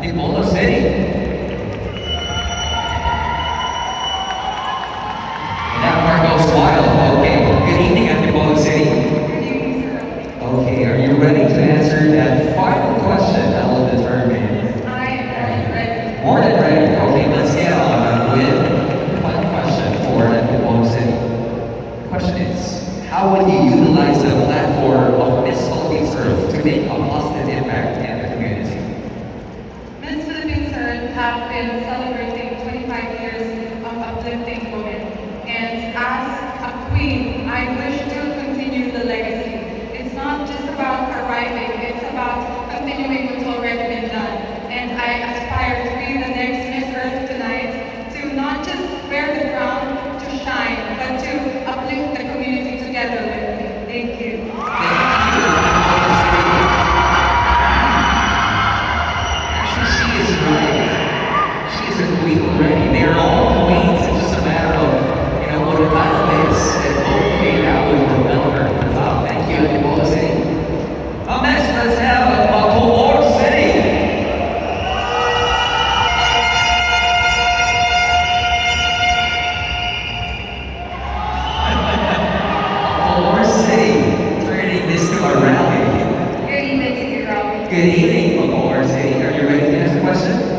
Antipolo City. That part goes wild. Okay. Good evening, Antipolo City. Okay, are you ready to answer that final question that will determine? I am ready. More than ready. Okay, let's get on with the final question for Antipolo City. The question is, how would you utilize the platform of Miss Philippines Earth to make a positive impact in the community? Miss Philippines Earth have been celebrating 25 years of uplifting women. And as a queen, I wish to continue the legacy. It's not just about arriving, it's about continuing what's already been done. And I aspire to be the next Miss Earth tonight, to not just wear the crown to shine, but to uplift the community together with me. Thank you. Thank you, Antipolo City. Actually, she is right. She is a queen already. They are all queens. It's just a matter of, what the title is. And hopefully that will propel her to the top. Thank you, Antipolo City. Up next, let's have Bacolor City. Bacolor City, turning this to a rally. Good evening to you, Robin. Good evening, Bacolor City. Are you ready to ask a question?